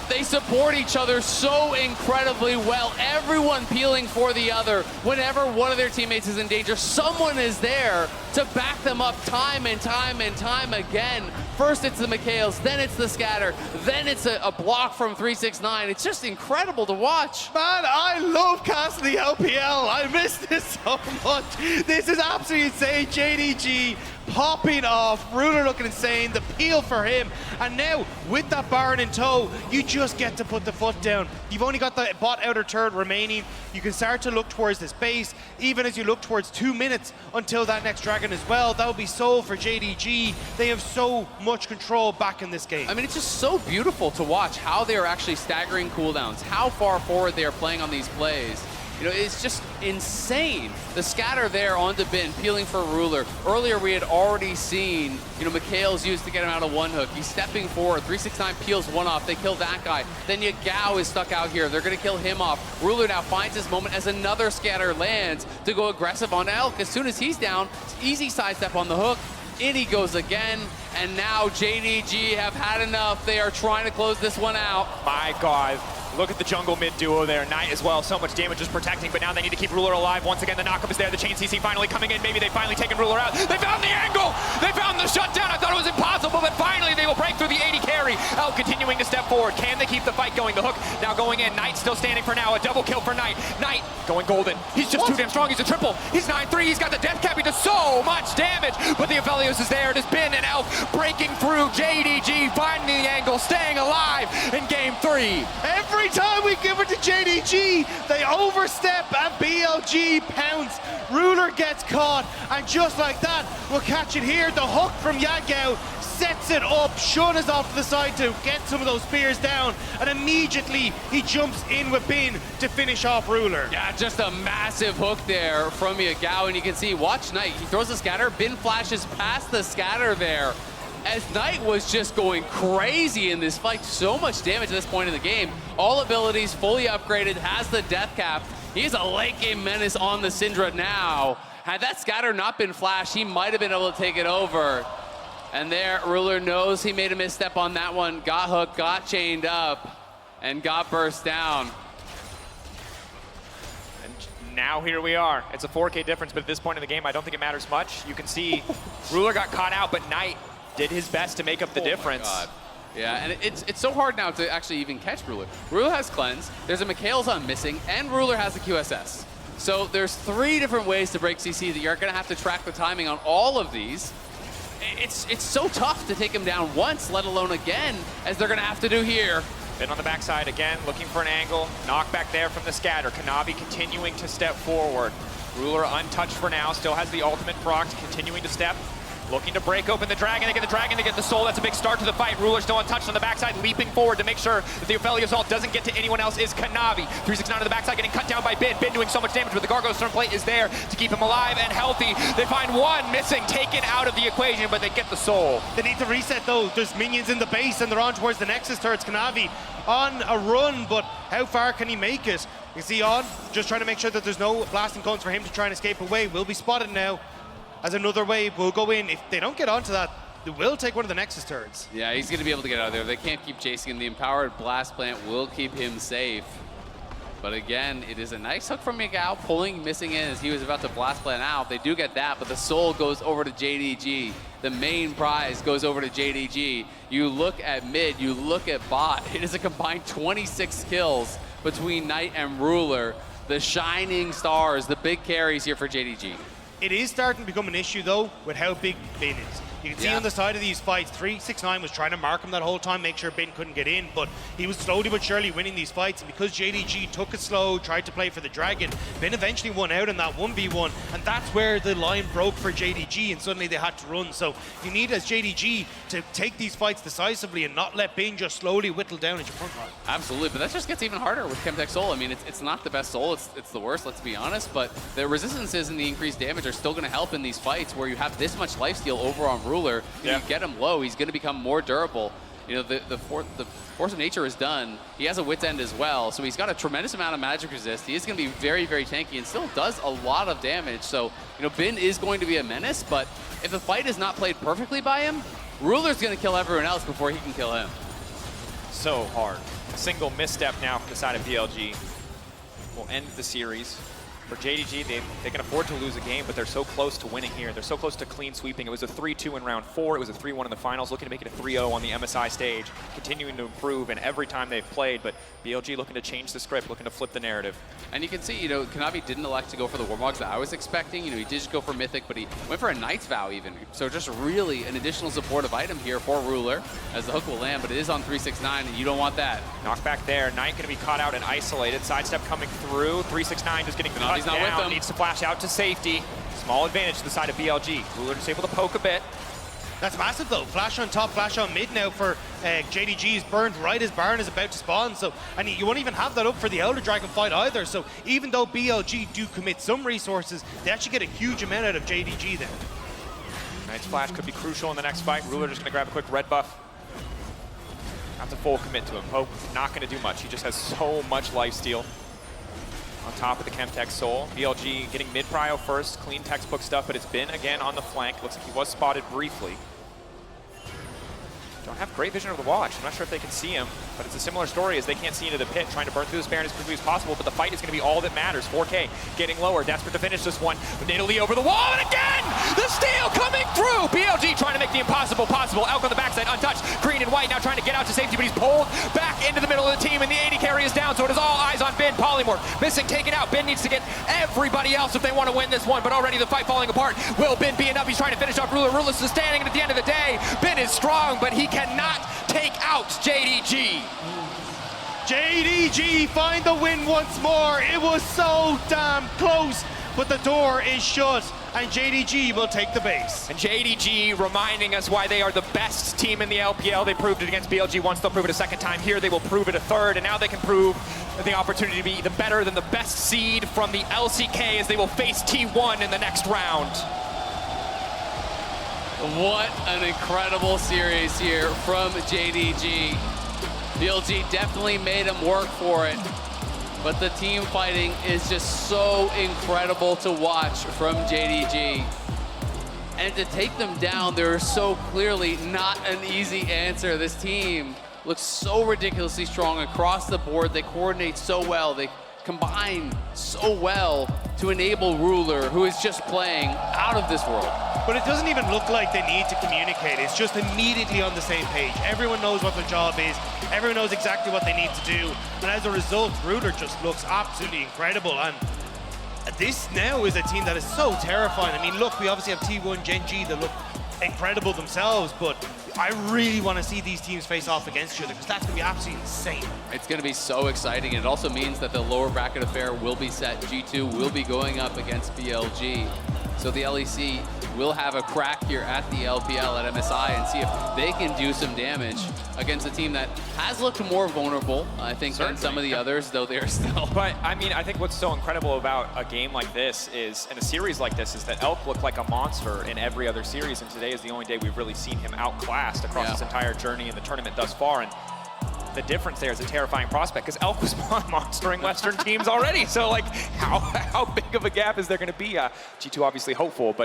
They support each other so incredibly well. Everyone peeling for the other. Whenever one of their teammates is in danger, someone is there to back them up time and time and time again. First it's the Mikhails, then it's the scatter, then it's a block from 369. It's just incredible to watch. Man, I love casting the LPL. I miss this so much. This is absolutely insane. JDG popping off, Ruler looking insane, the peel for him, and now with that Baron in tow, you just get to put the foot down. You've only got the bot outer turret remaining. You can start to look towards this base, even as you look towards 2 minutes until that next dragon as well. That would be sold for JDG. They have so much control back in this game. I mean, it's just so beautiful to watch how they are actually staggering cooldowns, how far forward they are playing on these plays. You know, it's just insane. The scatter there onto Bin, peeling for Ruler. Earlier, we had already seen, you know, Mikhail's used to get him out of one hook. He's stepping forward. 369 peels one off. They kill that guy. Then Yagao is stuck out here. They're going to kill him off. Ruler now finds his moment as another scatter lands to go aggressive on Elk. As soon as he's down, easy sidestep on the hook. In he goes again, and now JDG have had enough. They are trying to close this one out. My God. Look at the jungle mid duo there. Knight as well. So much damage just protecting, but now they need to keep Ruler alive. Once again, the knockup is there. The chain CC finally coming in. Maybe they finally taken Ruler out. They found the angle. They found the shutdown. I thought it was impossible, but finally they will break through the 80 carry. Elk continuing to step step forward. Can they keep the fight going? The hook now going in. Knight still standing for now. A double kill for Knight. Knight going golden. He's just too damn strong. He's a triple. He's 9-3. He's got the death cap. He does so much damage. But the Aphelios is there. It has been an elf breaking through. JDG finding the angle, staying alive in game 3. Every time we give it to JDG, they overstep and BLG pounce. Ruler gets caught, and just like that, we'll catch it here. The hook from Yagao sets it up. Shun is off to the side to get some of those spears down, and immediately he jumps in with Bin to finish off Ruler. Yeah, just a massive hook there from Yagao, and you can see, watch Knight. He throws the scatter, Bin flashes past the scatter there. As Knight was just going crazy in this fight, so much damage at this point in the game. All abilities fully upgraded, has the death cap. He's a late game menace on the Syndra now. Had that scatter not been flashed, he might have been able to take it over. And there, Ruler knows he made a misstep on that one. Got hooked, got chained up, and got burst down. And now here we are. It's a 4K difference, but at this point in the game, I don't think it matters much. You can see Ruler got caught out, but Knight did his best to make up the difference. My God. Yeah, and it's so hard now to actually even catch Ruler. Ruler has Cleanse, there's a Mikhail's on missing, and Ruler has the QSS. So there's 3 different ways to break CC that you're gonna have to track the timing on all of these. It's so tough to take him down once, let alone again, as they're gonna have to do here. Bin on the backside again, looking for an angle. Knock back there from the scatter. Kanavi continuing to step forward. Ruler untouched for now, still has the ultimate proc, continuing to step. Looking to break open the dragon. They get the dragon, they get the soul. That's a big start to the fight. Ruler still untouched on the backside, leaping forward to make sure that the Aphelios ult doesn't get to anyone else is Kanavi. 369 on the backside, getting cut down by Bin. Bin doing so much damage, but the Gargoyle's turn plate is there to keep him alive and healthy. They find one missing, taken out of the equation, but they get the soul. They need to reset though. There's minions in the base and they're on towards the Nexus turrets. Kanavi on a run, but how far can he make it? You see on, just trying to make sure that there's no blasting cones for him to try and escape away. Will be spotted now. As another wave will go in. If they don't get onto that, they will take one of the Nexus turrets. Yeah, he's going to be able to get out of there. They can't keep chasing him. The Empowered Blast Plant will keep him safe. But again, it is a nice hook from Miguel, missing in as he was about to Blast Plant out. They do get that, but the soul goes over to JDG. The main prize goes over to JDG. You look at mid, you look at bot. It is a combined 26 kills between Knight and Ruler. The shining stars, the big carries here for JDG. It is starting to become an issue though with how big Bin is. You can see on the side of these fights, 369 was trying to mark him that whole time, make sure Bin couldn't get in, but he was slowly but surely winning these fights, and because JDG took it slow, tried to play for the Dragon, Bin eventually won out in that 1v1, and that's where the line broke for JDG, and suddenly they had to run. So you need, as JDG, to take these fights decisively and not let Bin just slowly whittle down at your front line. Absolutely, but that just gets even harder with Chemtech Soul. I mean, it's not the best soul, it's the worst, let's be honest, but the resistances and the increased damage are still going to help in these fights where you have this much lifesteal over on Ruler. You get him low, he's going to become more durable. You know, the Force of Nature is done. He has a Wit's End as well, so he's got a tremendous amount of magic resist. He is going to be very, very tanky and still does a lot of damage. So, you know, Bin is going to be a menace, but if the fight is not played perfectly by him, Ruler's going to kill everyone else before he can kill him. So hard. A single misstep now from the side of BLG will end the series. For JDG, they can afford to lose a game, but they're so close to winning here. They're so close to clean sweeping. It was a 3-2 in round 4. It was a 3-1 in the finals, looking to make it a 3-0 on the MSI stage, continuing to improve in every time they've played, but BLG looking to change the script, looking to flip the narrative. And you can see, you know, Kanavi didn't elect to go for the Warmogs that I was expecting. You know, he did just go for Mythic, but he went for a Knight's Vow even. So just really an additional supportive item here for Ruler, as the hook will land, but it is on 369, and you don't want that. Knockback there. Knight going to be caught out and isolated. Sidestep coming through. 369 just getting cut Kanavi's not down. with them. Needs to flash out to safety. Small advantage to the side of BLG. Ruler just able to poke a bit. That's massive though. Flash on top, flash on mid now for JDG. He's burned right as Baron is about to spawn. So, and you won't even have that up for the Elder Dragon fight either. So even though BLG do commit some resources, they actually get a huge amount out of JDG then. Knight's flash could be crucial in the next fight. Ruler just going to grab a quick red buff. Not to full commit to him. Poke not going to do much. He just has so much lifesteal. On top of the Chemtech Soul. BLG getting mid-prio first, clean textbook stuff, but it's been again on the flank. Looks like he was spotted briefly. Don't have great vision of the watch. I'm not sure if they can see him, but it's a similar story as they can't see into the pit, trying to burn through this Baron as quickly as possible, but the fight is going to be all that matters. 4K getting lower, desperate to finish this one. Italy over the wall, and again, the steal coming through. BLG trying to make the impossible possible. Elk on the backside, untouched. Green and white MSI now trying to get out to safety, but he's pulled back into the middle of the team, and the AD carry is down, so it is all eyes on Ben. Polymorph missing, taken out. Ben needs to get everybody else if they want to win this one, but already the fight falling apart. Will Ben be enough? He's trying to finish off Ruler. Ruler's is standing, and at the end of the day, Ben is strong, but he cannot take out JDG. JDG find the win once more. It was so damn close, but the door is shut, and JDG will take the base. And JDG reminding us why they are the best team in the LPL. They proved it against BLG once, they'll prove it a second time here. They will prove it a third, and now they can prove the opportunity to be the better than the best seed from the LCK as they will face T1 in the next round. What an incredible series here from JDG. BLG definitely made him work for it, but the team fighting is just so incredible to watch from JDG. And to take them down, they're so clearly not an easy answer. This team looks so ridiculously strong across the board. They coordinate so well. They combine so well to enable Ruler, who is just playing out of this world. But it doesn't even look like they need to communicate. It's just immediately on the same page. Everyone knows what their job is. Everyone knows exactly what they need to do. And as a result, Ruler just looks absolutely incredible. And this now is a team that is so terrifying. I mean, look, we obviously have T1, Gen G that look incredible themselves, but I really want to see these teams face off against each other because that's going to be absolutely insane. It's going to be so exciting. It also means that the lower bracket affair will be set. G2 will be going up against BLG. So the LEC will have a crack here at the LPL at MSI and see if they can do some damage against a team that has looked more vulnerable, I think, than some of the others, though they're still. But, I mean, I think what's so incredible about a game like this is, and a series like this, is that Elk looked like a monster in every other series, and today is the only day we've really seen him outclassed across his entire journey in the tournament thus far. And the difference there is a terrifying prospect because Elk was monstering Western teams already. So, like, how big of a gap is there going to be? G2 obviously hopeful, but